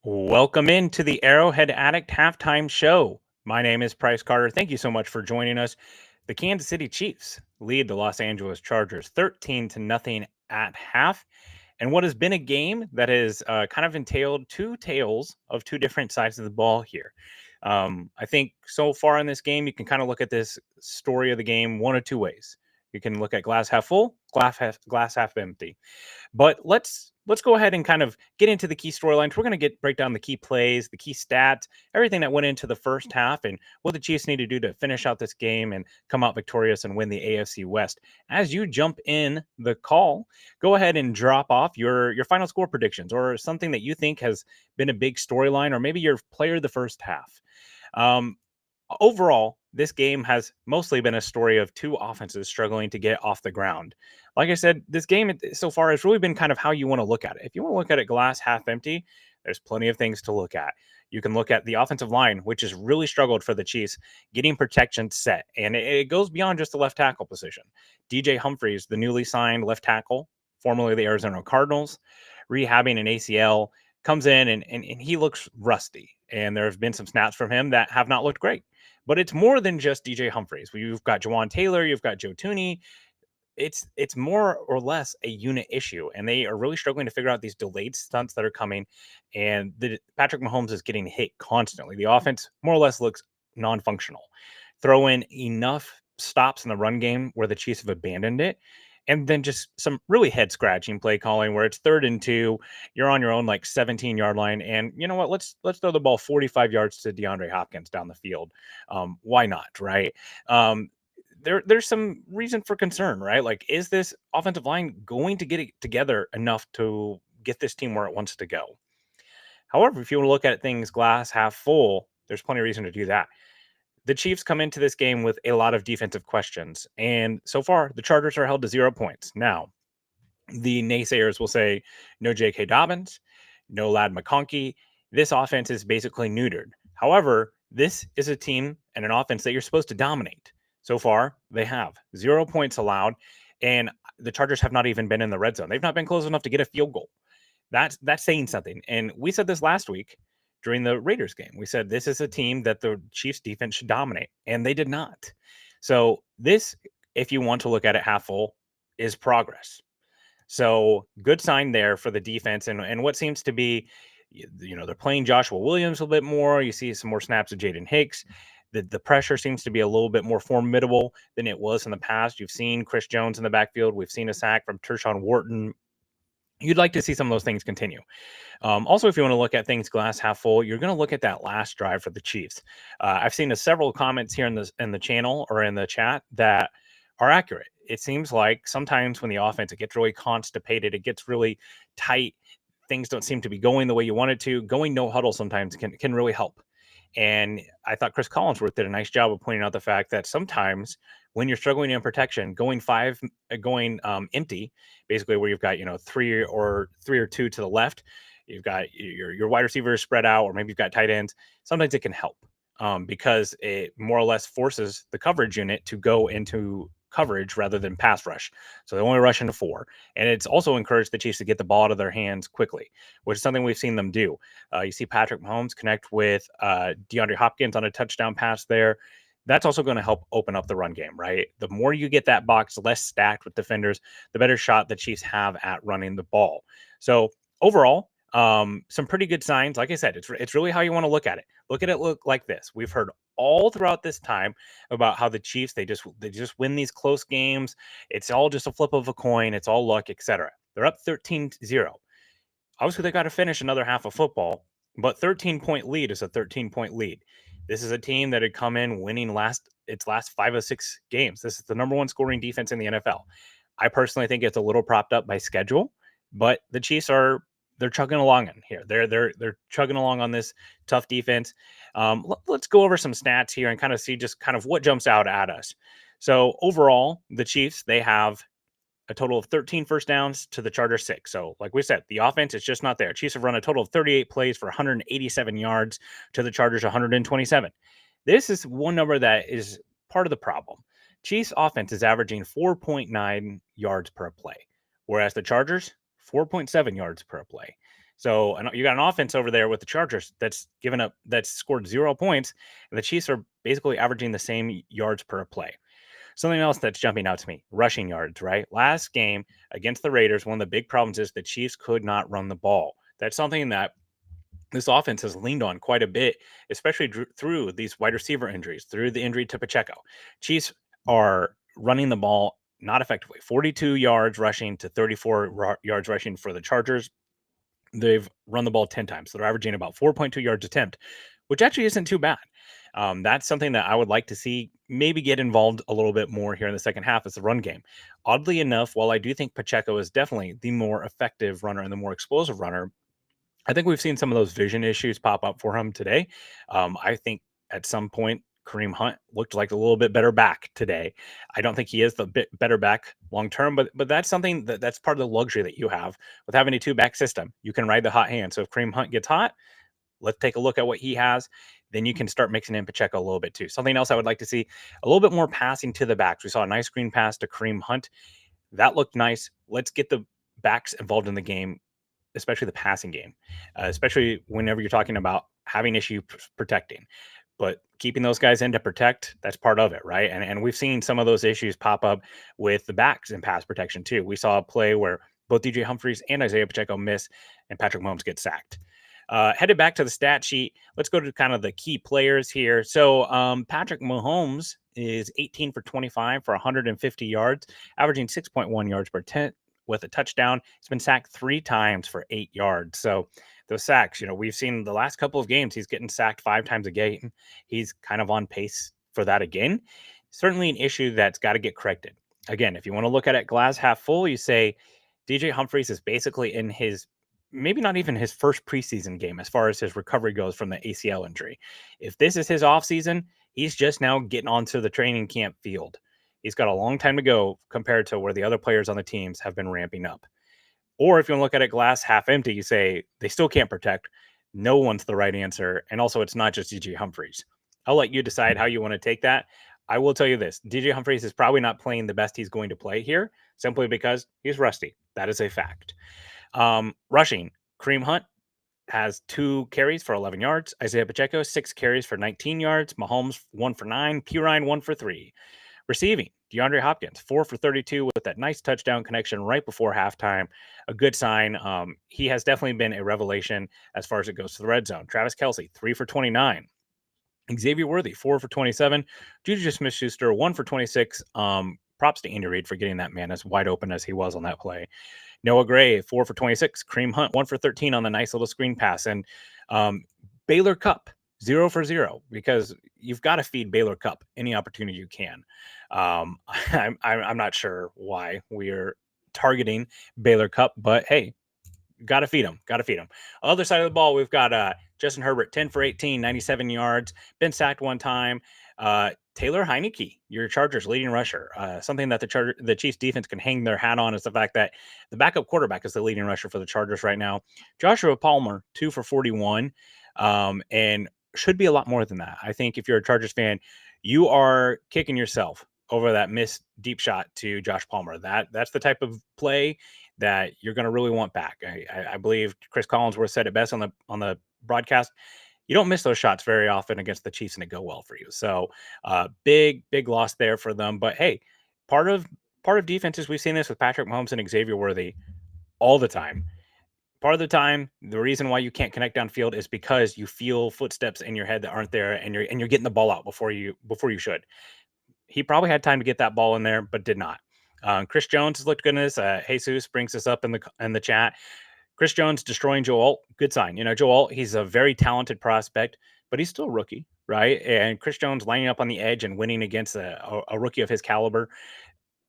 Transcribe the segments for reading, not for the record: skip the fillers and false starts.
Welcome into the Arrowhead Addict halftime show. My name is Price Carter. Thank you so much for joining us. The Kansas City Chiefs lead the Los Angeles Chargers 13-0 at half. And what has been a game that has kind of entailed two tales of two different sides of the ball here. I think so far in this game, you can kind of look at this story of the game one of two ways. You can look at glass half full, glass half empty. But let's go ahead and kind of get into the key storylines. We're going to break down the key plays, the key stats, everything that went into the first half, and what the Chiefs need to do to finish out this game and come out victorious and win the AFC West. As you jump in the call, go ahead and drop off your final score predictions or something that you think has been a big storyline, or maybe your player of the first half. Um, Overall, this game has mostly been a story of two offenses struggling to get off the ground. Like I said, this game so far has really been kind of how you want to look at it. If you want to look at it glass half empty, there's plenty of things to look at. You can look at the offensive line, which has really struggled for the Chiefs getting protection set. And it goes beyond just the left tackle position. DJ Humphries, the newly signed left tackle, formerly the Arizona Cardinals, rehabbing an ACL, comes in and he looks rusty. And there have been some snaps from him that have not looked great. But it's more than just DJ Humphries. You've got Jawan Taylor, you've got Joe Tooney. It's more or less a unit issue, and they are really struggling to figure out these delayed stunts that are coming. And Patrick Mahomes is getting hit constantly. The offense more or less looks non-functional. Throw in enough stops in the run game where the Chiefs have abandoned it, and then just some really head scratching play calling where it's 3rd and 2, you're on your own like 17-yard line, and you know what? Let's throw the ball 45 yards to DeAndre Hopkins down the field. Why not, right? There's some reason for concern, right? Like, is this offensive line going to get it together enough to get this team where it wants to go? However, if you want to look at things glass half full, there's plenty of reason to do that. The Chiefs come into this game with a lot of defensive questions, and so far the Chargers are held to 0 points. Now, the naysayers will say no J.K. Dobbins, no Lad McConkey. This offense is basically neutered. However, this is a team and an offense that you're supposed to dominate. So far, they have 0 points allowed, and the Chargers have not even been in the red zone. They've not been close enough to get a field goal. That's saying something. And we said this last week during the Raiders game. We said this is a team that the Chiefs defense should dominate, and they did not. So this, if you want to look at it half full, is progress. So good sign there for the defense, and what seems to be, they're playing Joshua Williams a little bit more. You see some more snaps of Jaden Hicks. The pressure seems to be a little bit more formidable than it was in the past. You've seen Chris Jones in the backfield. We've seen a sack from Tershawn Wharton. You'd like to see some of those things continue. Also, if you want to look at things glass half full, you're going to look at that last drive for the Chiefs. I've seen several comments here in the channel or in the chat that are accurate. It seems like sometimes when the offense, it gets really constipated, it gets really tight, things don't seem to be going the way you want it to. Going no huddle sometimes can really help. And I thought Chris Collinsworth did a nice job of pointing out the fact that sometimes when you're struggling in protection, going empty, basically where you've got three or two to the left, you've got your wide receivers spread out, or maybe you've got tight ends. Sometimes it can help because it more or less forces the coverage unit to go into coverage rather than pass rush. So they only rush into 4. And it's also encouraged the Chiefs to get the ball out of their hands quickly, which is something we've seen them do. You see Patrick Mahomes connect with DeAndre Hopkins on a touchdown pass there. That's also going to help open up the run game, right? The more you get that box less stacked with defenders, the better shot the Chiefs have at running the ball. So overall, some pretty good signs. Like I said, it's really how you want to look at it. Look like this. We've heard all throughout this time about how the Chiefs, they just win these close games. It's all just a flip of a coin. It's all luck, etc. They're up 13-0. Obviously, they got to finish another half of football, but 13-point lead is a 13-point lead. This is a team that had come in winning its last 5 of 6 games. This is the number 1 scoring defense in the NFL. I personally think it's a little propped up by schedule, but the Chiefs they're chugging along in here. They're chugging along on this tough defense. Let's go over some stats here and kind of see just kind of what jumps out at us. So overall, the Chiefs, they have a total of 13 first downs to the Chargers 6. So like we said, the offense is just not there. Chiefs have run a total of 38 plays for 187 yards to the Chargers 127. This is one number that is part of the problem. Chiefs offense is averaging 4.9 yards per play, whereas the Chargers 4.7 yards per play. So you got an offense over there with the Chargers that's scored 0 points, and the Chiefs are basically averaging the same yards per play. Something else that's jumping out to me, rushing yards, right? Last game against the Raiders, one of the big problems is the Chiefs could not run the ball. That's something that this offense has leaned on quite a bit, especially through these wide receiver injuries, through the injury to Pacheco. Chiefs are running the ball not effectively. 42 yards rushing to 34 yards rushing for the Chargers. They've run the ball 10 times. So they're averaging about 4.2 yards attempt, which actually isn't too bad. That's something that I would like to see maybe get involved a little bit more here in the second half is the run game. Oddly enough, while I do think Pacheco is definitely the more effective runner and the more explosive runner, I think we've seen some of those vision issues pop up for him today. I think at some point Kareem Hunt looked like a little bit better back today. I don't think he is the bit better back long term, but that's something that's part of the luxury that you have with having a two back system. You can ride the hot hand. So if Kareem Hunt gets hot, let's take a look at what he has. Then you can start mixing in Pacheco a little bit too. Something else I would like to see a little bit more passing to the backs. We saw a nice screen pass to Kareem Hunt. That looked nice. Let's get the backs involved in the game, especially the passing game, especially whenever you're talking about having issue protecting. But keeping those guys in to protect, that's part of it, right? And we've seen some of those issues pop up with the backs in pass protection too. We saw a play where both DJ Humphries and Isaiah Pacheco miss, and Patrick Mahomes gets sacked. Headed back to the stat sheet, let's go to kind of the key players here. So Patrick Mahomes is 18 for 25 for 150 yards, averaging 6.1 yards per attempt with a touchdown. He's been sacked 3 times for 8 yards. So those sacks, we've seen the last couple of games, he's getting sacked 5 times a game. He's kind of on pace for that again. Certainly an issue that's got to get corrected. Again, if you want to look at it glass half full, you say DJ Humphries is basically in his maybe not even his first preseason game as far as his recovery goes from the ACL injury. If this is his offseason, he's just now getting onto the training camp field. He's got a long time to go compared to where the other players on the teams have been ramping up. Or if you want to look at it glass half empty, you say they still can't protect. No one's the right answer. And also, it's not just DJ Humphries. I'll let you decide how you want to take that. I will tell you this DJ Humphries is probably not playing the best he's going to play here simply because he's rusty. That is a fact. Rushing, Kareem Hunt has 2 carries for 11 yards. Isaiah Pacheco, 6 carries for 19 yards. Mahomes, 1 for 9. P. Ryan, 1 for 3. Receiving, DeAndre Hopkins, 4 for 32 with that nice touchdown connection right before halftime. A good sign. He has definitely been a revelation as far as it goes to the red zone. Travis Kelce, 3 for 29. Xavier Worthy, 4 for 27. Juju Smith-Schuster, 1 for 26. Props to Andy Reid for getting that man as wide open as he was on that play. Noah Gray, 4 for 26. Kareem Hunt, 1 for 13 on the nice little screen pass. And Baylor Cup, 0 for 0, because you've got to feed Baylor Cup any opportunity you can. I'm not sure why we're targeting Baylor Cup, but hey, got to feed them. Got to feed them. Other side of the ball, we've got Justin Herbert, 10 for 18, 97 yards, been sacked 1 time. Taylor Heineke, your Chargers leading rusher. Something that the Chiefs defense can hang their hat on is the fact that the backup quarterback is the leading rusher for the Chargers right now. Joshua Palmer, 2 for 41, and should be a lot more than that. I think if you're a Chargers fan, you are kicking yourself over that missed deep shot to Josh Palmer. That's the type of play that you're going to really want back. I believe Chris Collinsworth said it best on the broadcast. You don't miss those shots very often against the Chiefs and it go well for you. So big loss there for them. But hey, part of defenses, we've seen this with Patrick Mahomes and Xavier Worthy all the time. Part of the time, the reason why you can't connect downfield is because you feel footsteps in your head that aren't there, and you're getting the ball out before you should. He probably had time to get that ball in there, but did not. Chris Jones has looked good in this. Jesus brings this up in the chat. Chris Jones destroying Joe Alt, good sign. Joe Alt, he's a very talented prospect, but he's still a rookie, right? And Chris Jones lining up on the edge and winning against a rookie of his caliber,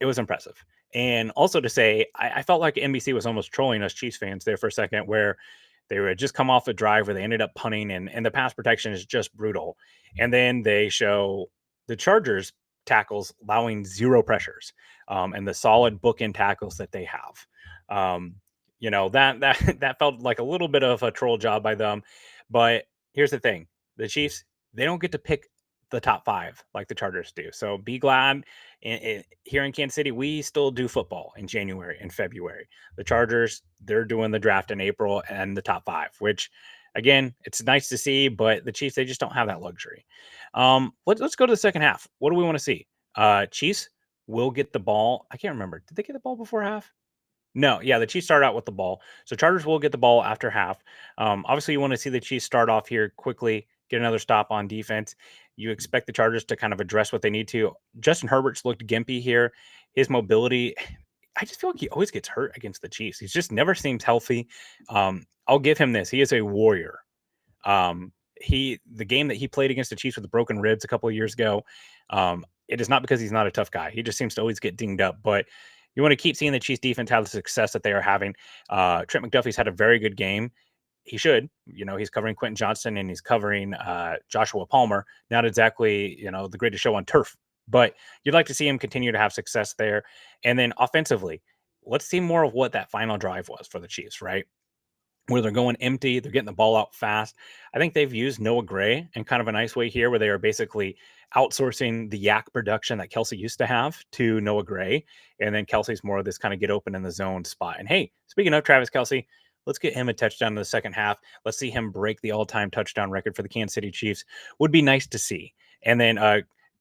it was impressive. And also to say, I felt like NBC was almost trolling us Chiefs fans there for a second, where they would just come off a drive where they ended up punting, and the pass protection is just brutal. And then they show the Chargers tackles allowing 0 pressures, and the solid bookend tackles that they have. That felt like a little bit of a troll job by them. But here's the thing: the Chiefs, they don't get to pick the top 5 like the Chargers do. So be glad here in Kansas City, we still do football in January and February. The Chargers, they're doing the draft in April and the top 5, which again, it's nice to see, but the Chiefs, they just don't have that luxury. Let's go to the second half. What do we want to see? Chiefs will get the ball. I can't remember. Did they get the ball before half? No, yeah, the Chiefs start out with the ball. So Chargers will get the ball after half. Obviously, you want to see the Chiefs start off here quickly, get another stop on defense. You expect the Chargers to kind of address what they need to. Justin Herbert's looked gimpy here. His mobility, I just feel like he always gets hurt against the Chiefs. He's just never seems healthy. I'll give him this. He is a warrior. The game that he played against the Chiefs with the broken ribs a couple of years ago, it is not because he's not a tough guy. He just seems to always get dinged up. But you want to keep seeing the Chiefs defense have the success that they are having. Trent McDuffie's had a very good game. He should, he's covering Quentin Johnston and he's covering Joshua Palmer. Not exactly, the greatest show on turf, but you'd like to see him continue to have success there. And then offensively, let's see more of what that final drive was for the Chiefs, right? Where they're going empty, they're getting the ball out fast. I think they've used Noah Gray in kind of a nice way here, where they are basically outsourcing the yak production that Kelsey used to have to Noah Gray. And then Kelsey's more of this kind of get open in the zone spot. And hey, speaking of Travis Kelsey, let's get him a touchdown in the second half. Let's see him break the all-time touchdown record for the Kansas City Chiefs. Would be nice to see. And then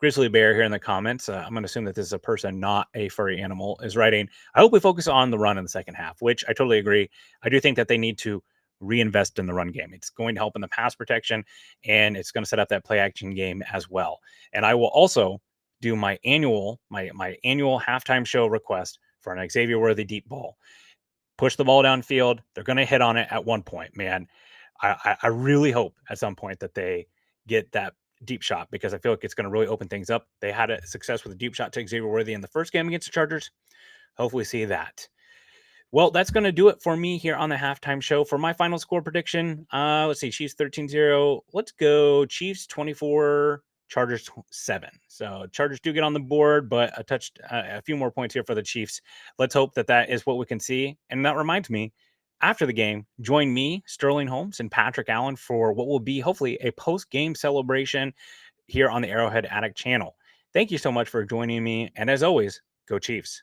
Grizzly Bear here in the comments, I'm going to assume that this is a person, not a furry animal, is writing, I hope we focus on the run in the second half, which I totally agree. I do think that they need to reinvest in the run game. It's going to help in the pass protection, and it's going to set up that play action game as well. And I will also do my annual halftime show request for an Xavier Worthy deep ball. Push the ball downfield. They're going to hit on it at one point, man. I really hope at some point that they get that deep shot, because I feel like it's going to really open things up. They had a success with a deep shot to Xavier Worthy in the first game against the Chargers. Hopefully see that. Well, that's going to do it for me here on the halftime show. For my final score prediction, let's see, Chiefs 13-0. Let's go Chiefs 24, Chargers 7. So Chargers do get on the board, but a few more points here for the Chiefs. Let's hope that that is what we can see. And that reminds me, after the game, join me, Sterling Holmes, and Patrick Allen for what will be hopefully a post-game celebration here on the Arrowhead Addict channel. Thank you so much for joining me. And as always, go Chiefs.